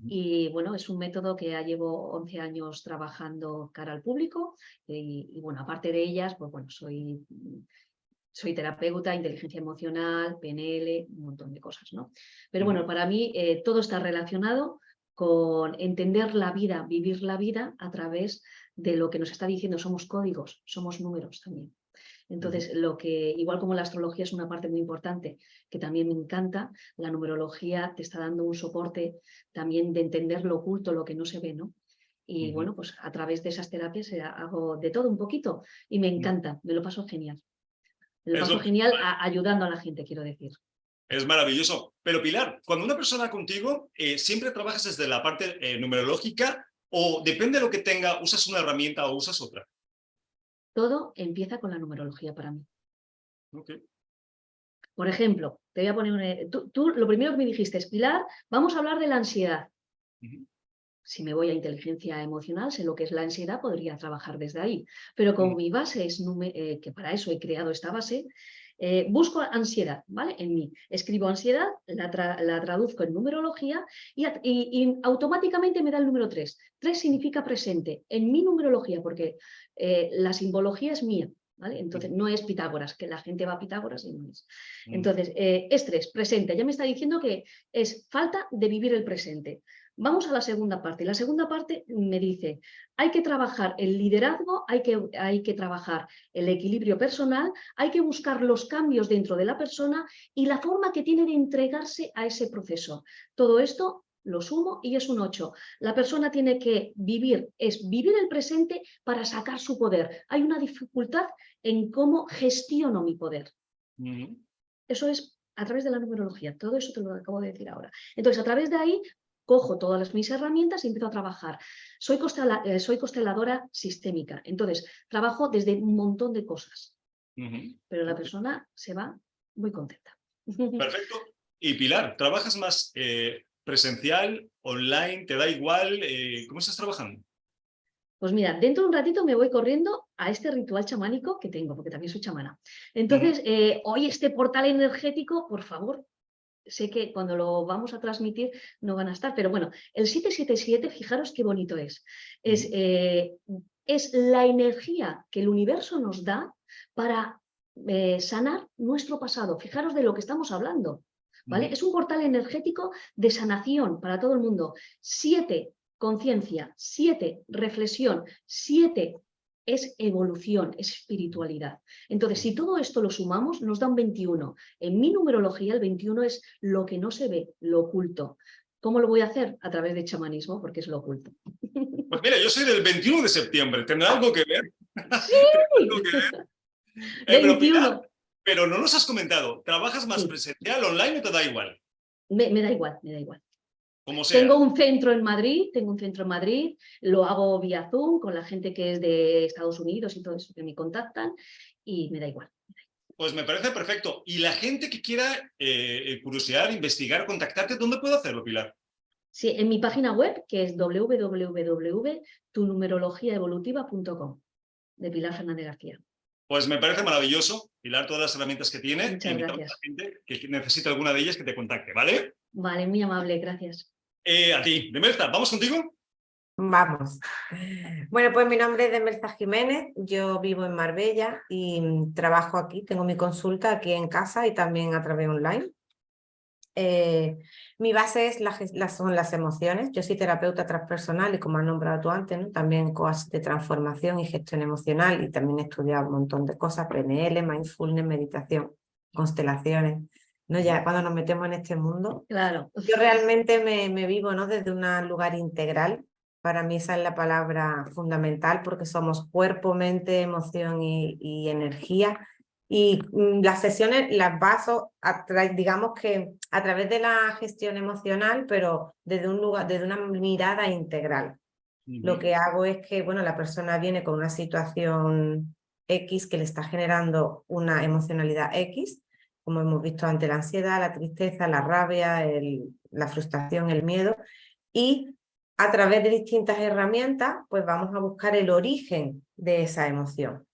Y bueno, es un método que ya llevo 11 años trabajando cara al público y bueno, aparte de ellas, pues bueno, soy terapeuta, inteligencia emocional, PNL, un montón de cosas, ¿no? Pero bueno, para mí todo está relacionado con entender la vida, vivir la vida a través de lo que nos está diciendo. Somos códigos, somos números también. Entonces, igual como la astrología es una parte muy importante, que también me encanta, la numerología te está dando un soporte también de entender lo oculto, lo que no se ve, ¿no? Y bueno, pues a través de esas terapias hago de todo un poquito y me encanta, me lo paso genial. Me lo paso genial ayudando a la gente, quiero decir. Es maravilloso. Pero Pilar, cuando una persona contigo, ¿siempre trabajas desde la parte numerológica o depende de lo que tenga, usas una herramienta o usas otra? Todo empieza con la numerología para mí. Okay. Por ejemplo, te voy a poner tú lo primero que me dijiste es, Pilar, vamos a hablar de la ansiedad. Si me voy a inteligencia emocional, sé lo que es la ansiedad, podría trabajar desde ahí. Pero como mi base es que para eso he creado esta base, busco ansiedad, ¿vale? En mí. Escribo ansiedad, la traduzco en numerología y automáticamente me da el número 3. 3 significa presente en mi numerología, porque la simbología es mía, ¿vale? Entonces no es Pitágoras, que la gente va a Pitágoras y no es. Entonces, es 3, presente. Ya me está diciendo que es falta de vivir el presente. Vamos a la segunda parte. La segunda parte me dice, hay que trabajar el liderazgo, hay que trabajar el equilibrio personal, hay que buscar los cambios dentro de la persona y la forma que tiene de entregarse a ese proceso. Todo esto lo sumo y es un 8. La persona tiene que vivir el presente para sacar su poder. Hay una dificultad en cómo gestiono mi poder. Eso es a través de la numerología. Todo eso te lo acabo de decir ahora. Entonces, a través de ahí cojo todas mis herramientas y empiezo a trabajar. Soy consteladora sistémica, entonces trabajo desde un montón de cosas, pero la persona se va muy contenta. Perfecto. Y Pilar, ¿trabajas más presencial, online? ¿Te da igual? ¿Cómo estás trabajando? Pues mira, dentro de un ratito me voy corriendo a este ritual chamánico que tengo, porque también soy chamana. Entonces, hoy este portal energético, por favor, sé que cuando lo vamos a transmitir no van a estar, pero bueno, el 777, fijaros qué bonito es. Es la energía que el universo nos da para sanar nuestro pasado. Fijaros de lo que estamos hablando, ¿vale? Es un portal energético de sanación para todo el mundo. 7, conciencia. 7, reflexión. 7, es evolución, es espiritualidad. Entonces, si todo esto lo sumamos, nos da un 21. En mi numerología, el 21 es lo que no se ve, lo oculto. ¿Cómo lo voy a hacer? A través de chamanismo, porque es lo oculto. Pues mira, yo soy del 21 de septiembre. ¿Tendrá algo que ver? ¡Sí! ¿Algo que ver? 21. Pilar, pero no nos has comentado, ¿trabajas más Sí. presencial, online o te da igual? Me da igual, me da igual. Como sea. Tengo un centro en Madrid, lo hago vía Zoom con la gente que es de Estados Unidos y todo eso que me contactan y me da igual. Pues me parece perfecto. Y la gente que quiera curiosear, investigar, contactarte, ¿dónde puede hacerlo, Pilar? Sí, en mi página web, que es www.tunumerologiaevolutiva.com, de Pilar Fernández García. Pues me parece maravilloso, Pilar, todas las herramientas que tiene. Muchas gracias. A la gente que necesite alguna de ellas que te contacte, ¿vale? Vale, muy amable, gracias. A ti, Demelza, ¿vamos contigo? Vamos. Bueno, pues mi nombre es Demelza Jiménez, yo vivo en Marbella y trabajo aquí, tengo mi consulta aquí en casa y también a través online. Mi base es son las emociones. Yo soy terapeuta transpersonal y como has nombrado tú antes, ¿no? También coach de transformación y gestión emocional y también he estudiado un montón de cosas, PNL, mindfulness, meditación, constelaciones. ¿No? Ya cuando nos metemos en este mundo, claro. Yo realmente me vivo, ¿no? Desde un lugar integral. Para mí esa es la palabra fundamental porque somos cuerpo, mente, emoción y energía. Y las sesiones las baso, digamos que a través de la gestión emocional, pero desde un lugar, desde una mirada integral. Lo que hago es que, bueno, la persona viene con una situación X que le está generando una emocionalidad X, como hemos visto ante la ansiedad, la tristeza, la rabia, la frustración, el miedo, y a través de distintas herramientas, pues vamos a buscar el origen de esa emoción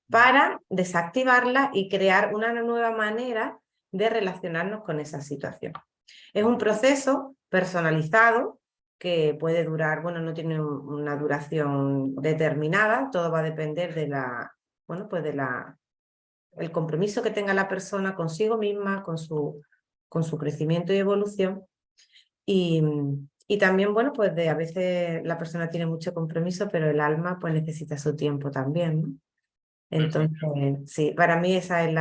para desactivarla y crear una nueva manera de relacionarnos con esa situación. Es un proceso personalizado que puede durar, bueno, no tiene una duración determinada, todo va a depender de el compromiso que tenga la persona consigo misma, con su crecimiento y evolución. Y también, bueno, pues a veces la persona tiene mucho compromiso, pero el alma pues necesita su tiempo también, ¿no? Entonces, sí, para mí esa es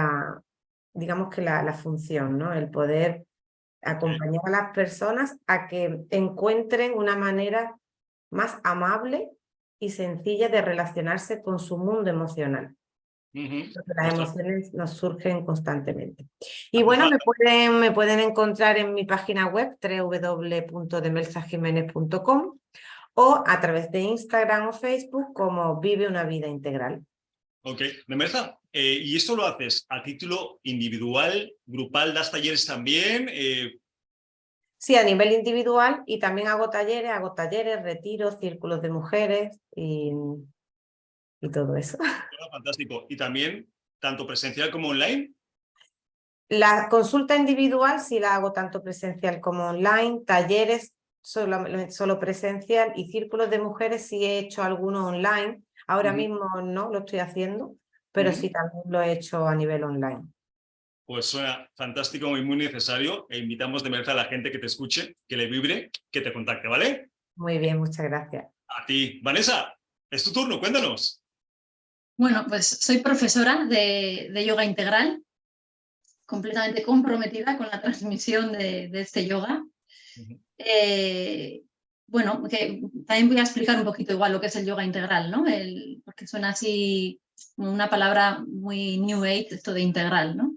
digamos que la función, ¿no? El poder acompañar a las personas a que encuentren una manera más amable y sencilla de relacionarse con su mundo emocional. Porque las emociones nos surgen constantemente. Y bueno, me pueden encontrar en mi página web www.demelzajimenez.com o a través de Instagram o Facebook como Vive una vida integral. Ok, Demelza, ¿y esto lo haces a título individual, grupal, das talleres también? Sí, a nivel individual y también hago talleres, retiros, círculos de mujeres y todo eso. Fantástico. ¿Y también tanto presencial como online? La consulta individual sí la hago tanto presencial como online, talleres solo presencial y círculos de mujeres sí he hecho algunos online. Ahora mismo no lo estoy haciendo, pero sí también lo he hecho a nivel online. Pues suena fantástico y muy necesario e invitamos de verdad a la gente que te escuche, que le vibre, que te contacte, ¿vale? Muy bien, muchas gracias. A ti. Vanessa, es tu turno, cuéntanos. Bueno, pues soy profesora de yoga integral, completamente comprometida con la transmisión de este yoga. Bueno, que también voy a explicar un poquito igual lo que es el yoga integral, ¿no? Porque suena así como una palabra muy New Age, esto de integral, ¿no?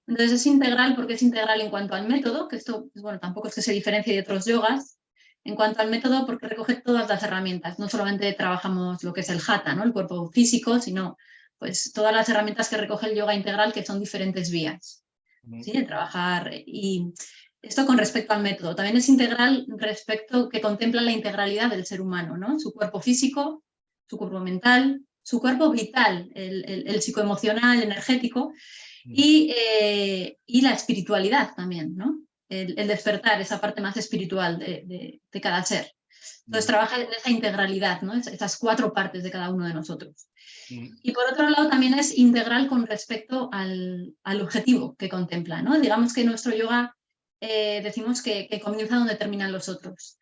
Entonces es integral porque es integral en cuanto al método, que esto, pues bueno, tampoco es que se diferencie de otros yogas. En cuanto al método, porque recoge todas las herramientas, no solamente trabajamos lo que es el hatha, ¿no? El cuerpo físico, sino pues todas las herramientas que recoge el yoga integral, que son diferentes vías, ¿sí? De trabajar. Y esto con respecto al método. También es integral respecto que contempla la integralidad del ser humano, ¿no? Su cuerpo físico, su cuerpo mental, su cuerpo vital, el psicoemocional, el energético, y la espiritualidad también, ¿no? El despertar, esa parte más espiritual de cada ser. Entonces trabaja en esa integralidad, ¿no? Esas 4 partes de cada uno de nosotros. Y por otro lado también es integral con respecto al objetivo que contempla, ¿no? Digamos que nuestro yoga decimos que comienza donde terminan los otros,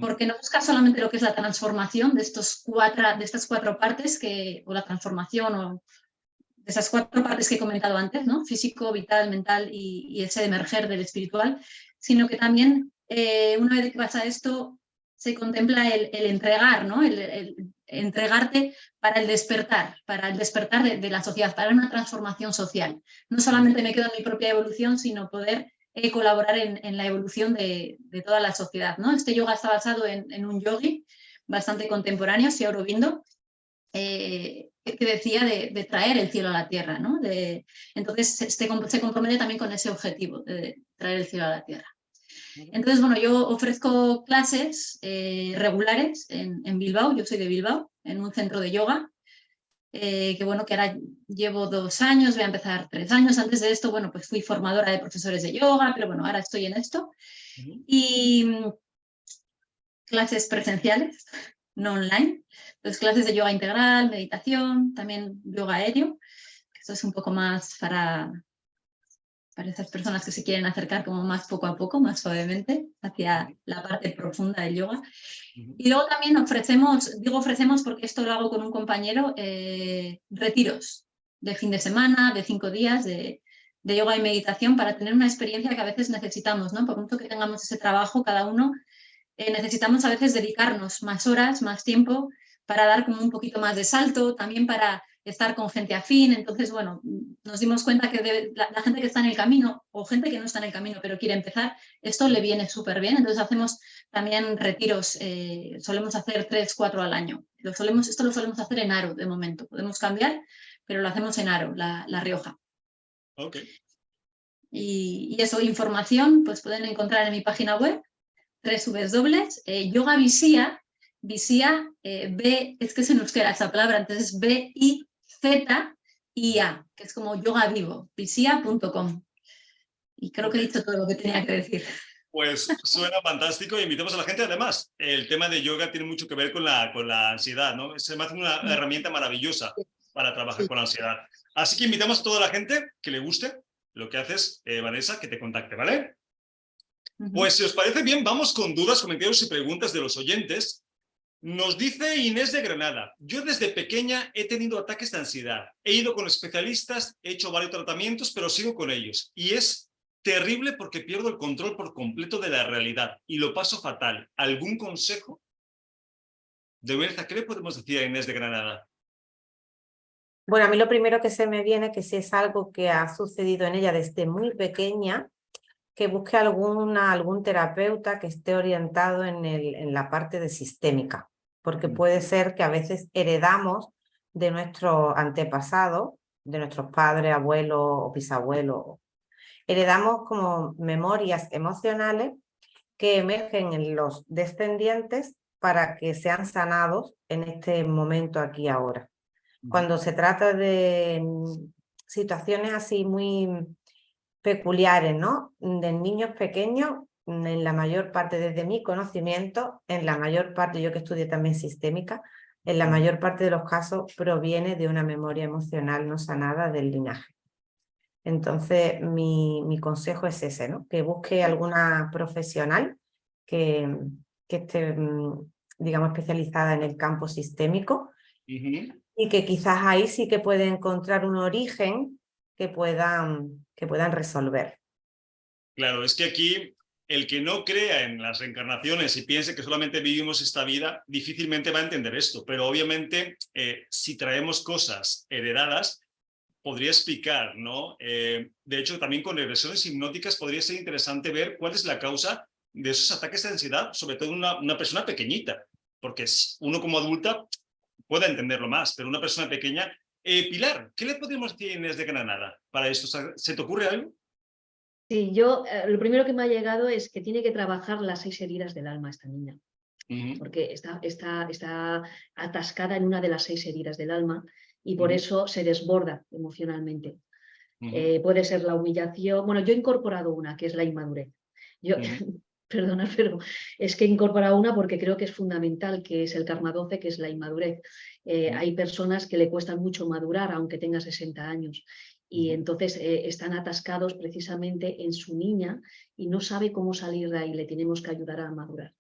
porque no busca solamente lo que es la transformación de estas 4 partes, o la transformación o de esas 4 partes que he comentado antes, ¿no? Físico, vital, mental y ese emerger del espiritual, sino que también una vez que pasa esto se contempla el entregar, ¿no? El entregarte para el despertar de la sociedad, para una transformación social. No solamente me quedo en mi propia evolución, sino poder colaborar en la evolución de toda la sociedad, ¿no? Este yoga está basado en un yogi bastante contemporáneo, Sri Aurobindo, que decía de traer el cielo a la tierra, ¿no? Entonces se compromete también con ese objetivo de traer el cielo a la tierra. Entonces, bueno, yo ofrezco clases regulares en Bilbao, yo soy de Bilbao, en un centro de yoga, que bueno, que ahora llevo 2 años, voy a empezar 3 años. Antes de esto, bueno, pues fui formadora de profesores de yoga, pero bueno, ahora estoy en esto. Y clases presenciales, no online. Entonces, clases de yoga integral, meditación, también yoga aéreo, que esto es un poco más para esas personas que se quieren acercar como más poco a poco, más suavemente, hacia la parte profunda del yoga. Y luego también ofrecemos porque esto lo hago con un compañero, retiros de fin de semana, de 5 días de yoga y meditación para tener una experiencia que a veces necesitamos, ¿no? Por mucho que tengamos ese trabajo cada uno, necesitamos a veces dedicarnos más horas, más tiempo para dar como un poquito más de salto, también para estar con gente afín. Entonces, bueno, nos dimos cuenta que la gente que está en el camino o gente que no está en el camino pero quiere empezar, esto le viene súper bien. Entonces hacemos también retiros, solemos hacer 3, 4 al año. Esto lo solemos hacer en Aro de momento. Podemos cambiar, pero lo hacemos en Aro, La Rioja. Ok. Y eso, información, pues pueden encontrar en mi página web, Yoga Visia, es que se nos queda esa palabra, entonces BIZIA, que es como yoga vivo, visia.com. Y creo que he dicho todo lo que tenía que decir. Pues suena fantástico y invitamos a la gente. Además, el tema de yoga tiene mucho que ver con la ansiedad, ¿no? Se me hace una herramienta maravillosa para trabajar con la ansiedad. Así que invitamos a toda la gente que le guste lo que haces, Vanessa, que te contacte, ¿vale? Pues si os parece bien, vamos con dudas, comentarios y preguntas de los oyentes. Nos dice Inés de Granada: yo desde pequeña he tenido ataques de ansiedad. He ido con especialistas, he hecho varios tratamientos, pero sigo con ellos. Y es terrible porque pierdo el control por completo de la realidad y lo paso fatal. ¿Algún consejo? De verdad, ¿qué le podemos decir a Inés de Granada? Bueno, a mí lo primero que se me viene, que si es algo que ha sucedido en ella desde muy pequeña, que busque algún terapeuta que esté orientado en la parte de sistémica, porque puede ser que a veces heredamos de nuestro antepasado, de nuestros padres, abuelos o bisabuelos, heredamos como memorias emocionales que emergen en los descendientes para que sean sanados en este momento aquí ahora. Cuando se trata de situaciones así muy peculiares, ¿no? De niños pequeños, en la mayor parte, desde mi conocimiento, en la mayor parte, yo que estudié también sistémica, en la mayor parte de los casos proviene de una memoria emocional no sanada del linaje. Entonces, mi consejo es ese, ¿no? Que busque alguna profesional que esté, digamos, especializada en el campo sistémico y que quizás ahí sí que puede encontrar un origen que puedan resolver. Claro, es que aquí el que no crea en las reencarnaciones y piense que solamente vivimos esta vida, difícilmente va a entender esto, pero obviamente si traemos cosas heredadas, podría explicar, ¿no? De hecho, también con regresiones hipnóticas podría ser interesante ver cuál es la causa de esos ataques de ansiedad, sobre todo una persona pequeñita, porque uno como adulta puede entenderlo más, pero una persona pequeña... Pilar, ¿qué le podríamos decir a Inés de Granada para esto? ¿Se te ocurre algo? Sí, yo lo primero que me ha llegado es que tiene que trabajar las 6 heridas del alma esta niña, porque está atascada en una de las 6 heridas del alma y por eso se desborda emocionalmente. Puede ser la humillación. Bueno, yo he incorporado una, que es la inmadurez. Yo, perdona, pero es que he incorporado una porque creo que es fundamental, que es el karma 12, que es la inmadurez. Hay personas que le cuestan mucho madurar, aunque tenga 60 años. Y entonces están atascados precisamente en su niña y no sabe cómo salir de ahí, le tenemos que ayudar a madurar.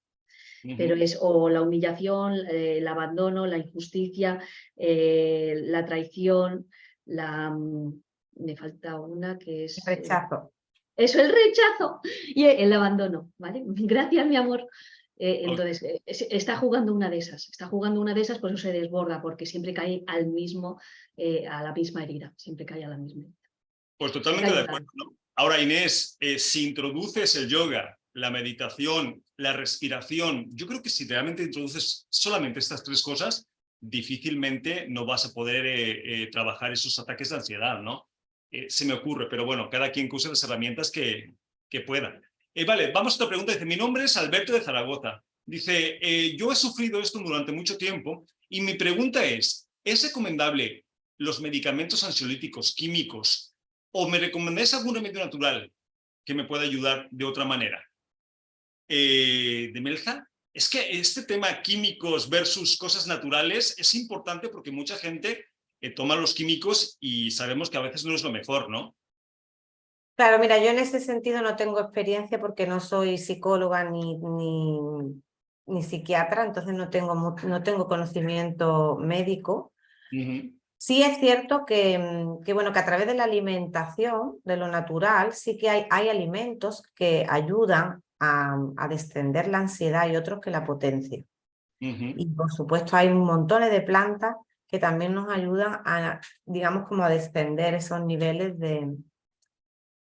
Pero es o la humillación, el abandono, la injusticia, la traición, me falta una que es... El rechazo. Eso, el rechazo y el abandono, ¿vale? Gracias, mi amor. Entonces, está jugando una de esas, por eso se desborda, porque siempre cae al mismo, a la misma herida, siempre cae a la misma herida. Pues totalmente de acuerdo, ¿no? Ahora, Inés, si introduces el yoga, la meditación, la respiración, yo creo que si realmente introduces solamente estas 3 cosas, difícilmente no vas a poder trabajar esos ataques de ansiedad, ¿no? Se me ocurre, pero bueno, cada quien que use las herramientas que pueda. Vale, vamos a otra pregunta. Dice, mi nombre es Alberto de Zaragoza. Dice, yo he sufrido esto durante mucho tiempo y mi pregunta ¿es recomendable los medicamentos ansiolíticos químicos o me recomendáis algún remedio natural que me pueda ayudar de otra manera? Demelza, es que este tema químicos versus cosas naturales es importante porque mucha gente toma los químicos y sabemos que a veces no es lo mejor, ¿no? Claro, mira, yo en ese sentido no tengo experiencia porque no soy psicóloga ni psiquiatra, entonces no tengo conocimiento médico. Sí es cierto que bueno, que a través de la alimentación, de lo natural, sí que hay alimentos que ayudan a descender la ansiedad y otros que la potencian. Y por supuesto hay montones de plantas que también nos ayudan a, digamos, como a descender esos niveles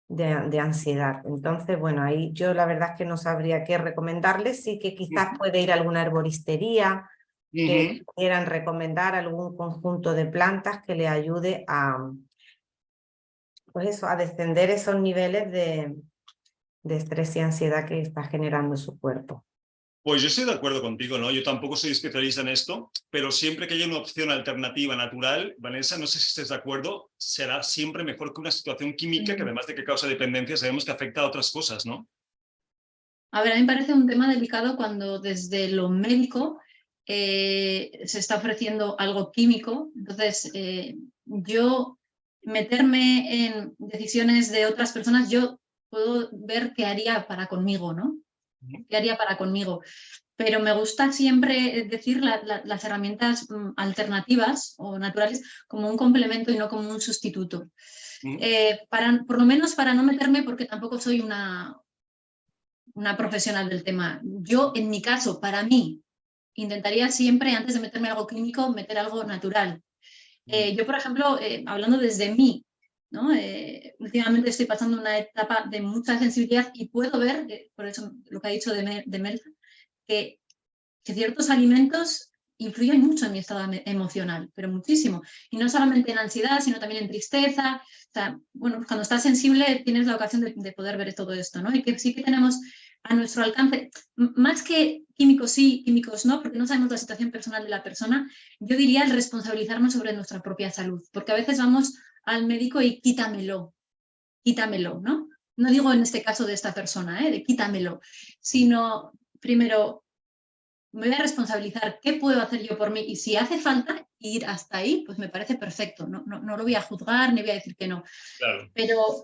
de ansiedad. Entonces, bueno, ahí yo la verdad es que no sabría qué recomendarles, sí que quizás puede ir a alguna herboristería que quieran recomendar algún conjunto de plantas que le ayude pues eso, a descender esos niveles de estrés y ansiedad que está generando su cuerpo. Pues yo estoy de acuerdo contigo, ¿no? Yo tampoco soy especialista en esto, pero siempre que haya una opción alternativa natural, Vanessa, no sé si estés de acuerdo, será siempre mejor que una situación química que además de que causa dependencia, sabemos que afecta a otras cosas, ¿no? A ver, a mí me parece un tema delicado cuando desde lo médico se está ofreciendo algo químico. Entonces, yo meterme en decisiones de otras personas, yo puedo ver qué haría para conmigo, ¿no? ¿Qué haría para conmigo? Pero me gusta siempre decir las herramientas alternativas o naturales como un complemento y no como un sustituto. Por lo menos para no meterme, porque tampoco soy una profesional del tema. Yo, en mi caso, para mí, intentaría siempre, antes de meterme algo clínico, meter algo natural. Yo, por ejemplo, hablando desde mí, ¿no? Últimamente estoy pasando una etapa de mucha sensibilidad y puedo ver, por eso lo que ha dicho de Mel, que ciertos alimentos influyen mucho en mi estado emocional, pero muchísimo. Y no solamente en ansiedad, sino también en tristeza. O sea, bueno, cuando estás sensible tienes la ocasión de poder ver todo esto, ¿no? Y que sí que tenemos a nuestro alcance, más que químicos sí, químicos no, porque no sabemos la situación personal de la persona, yo diría el responsabilizarnos sobre nuestra propia salud, porque a veces vamos al médico y quítamelo. quítamelo, ¿no? No digo en este caso de esta persona, de quítamelo, sino primero me voy a responsabilizar qué puedo hacer yo por mí y si hace falta ir hasta ahí, pues me parece perfecto, no lo voy a juzgar ni voy a decir que no. Claro.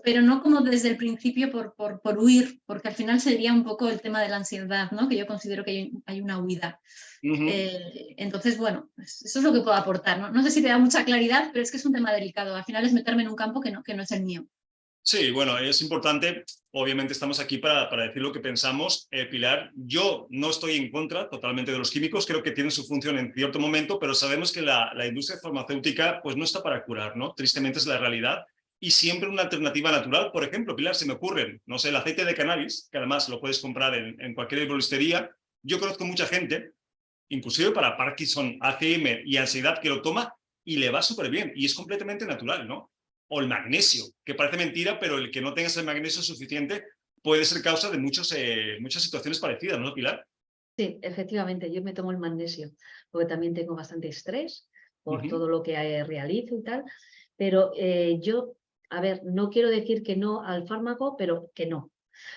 Pero no como desde el principio por huir, porque al final sería un poco el tema de la ansiedad, ¿no? Que yo considero que hay una huida. Entonces, bueno, pues eso es lo que puedo aportar, ¿no? No sé si te da mucha claridad, pero es que es un tema delicado. Al final es meterme en un campo que no es el mío. Sí, bueno, es importante, obviamente estamos aquí para decir lo que pensamos. Pilar, yo no estoy en contra totalmente de los químicos, creo que tienen su función en cierto momento, pero sabemos que la industria farmacéutica pues no está para curar, ¿no? Tristemente es la realidad. Y siempre una alternativa natural, por ejemplo, Pilar, se me ocurren, no sé, el aceite de cannabis, que además lo puedes comprar en cualquier herboristería. Yo conozco mucha gente, inclusive para Parkinson, ACM y ansiedad, que lo toma y le va súper bien y es completamente natural, ¿no? O el magnesio, que parece mentira, pero el que no tengas el magnesio suficiente puede ser causa de muchas situaciones parecidas, ¿no, Pilar? Sí, efectivamente, yo me tomo el magnesio, porque también tengo bastante estrés por todo lo que realizo y tal, pero yo, a ver, no quiero decir que no al fármaco, pero que no.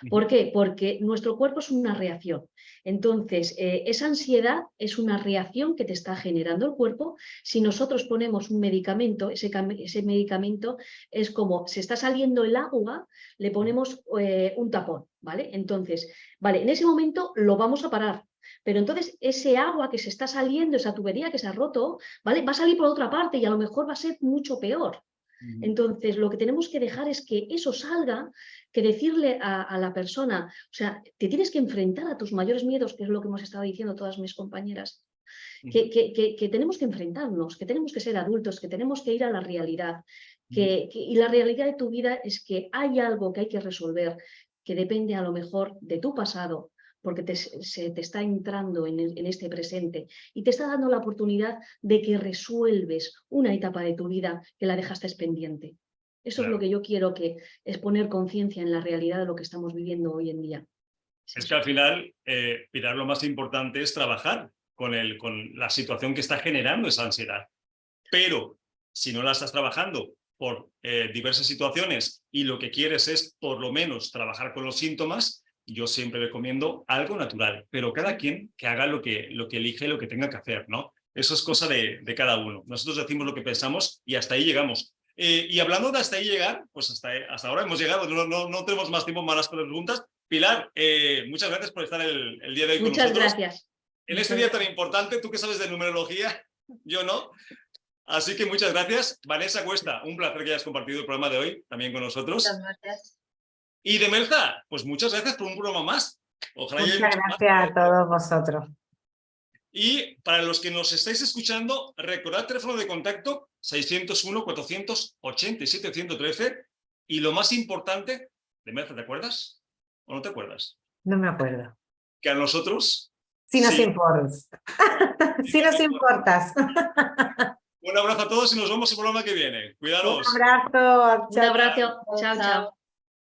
¿Por qué? Porque nuestro cuerpo es una reacción. Entonces, esa ansiedad es una reacción que te está generando el cuerpo. Si nosotros ponemos un medicamento, ese medicamento es como, se está saliendo el agua, le ponemos un tapón, ¿vale? Entonces, vale, en ese momento lo vamos a parar. Pero entonces ese agua que se está saliendo, esa tubería que se ha roto, ¿vale? Va a salir por otra parte y a lo mejor va a ser mucho peor. Entonces, lo que tenemos que dejar es que eso salga, que decirle a la persona, o sea, te tienes que enfrentar a tus mayores miedos, que es lo que hemos estado diciendo todas mis compañeras, que tenemos que enfrentarnos, que tenemos que ser adultos, que tenemos que ir a la realidad. Y la realidad de tu vida es que hay algo que hay que resolver, que depende a lo mejor de tu pasado, porque se te está entrando en este presente y te está dando la oportunidad de que resuelves una etapa de tu vida que la dejaste pendiente. Eso es lo que yo quiero, que es poner conciencia en la realidad de lo que estamos viviendo hoy en día. Es que al final, Pilar, lo más importante es trabajar con la situación que está generando esa ansiedad. Pero si no la estás trabajando por diversas situaciones y lo que quieres es por lo menos trabajar con los síntomas, yo siempre recomiendo algo natural, pero cada quien que haga lo que elige, lo que tenga que hacer, ¿no? Eso es cosa de cada uno. Nosotros decimos lo que pensamos y hasta ahí llegamos. Y hablando de hasta ahí llegar, pues hasta ahora hemos llegado, no tenemos más tiempo para las preguntas. Pilar, muchas gracias por estar el día de hoy con nosotros. Muchas gracias. En este día tan importante, tú que sabes de numerología, yo no. Así que muchas gracias. Vanessa Cuesta, un placer que hayas compartido el programa de hoy también con nosotros. Muchas gracias. Y de Melza, pues muchas gracias por un programa más. Ojalá muchas gracias a todos vosotros. Y para los que nos estáis escuchando, recordad el teléfono de contacto 601-487-113. Y lo más importante, de Melza, ¿te acuerdas? ¿O no te acuerdas? No me acuerdo. Que a nosotros... Si nos importas. Si nos importas. Un abrazo a todos y nos vemos el programa que viene. Cuidaros. Un abrazo. Un abrazo. Chao, chao.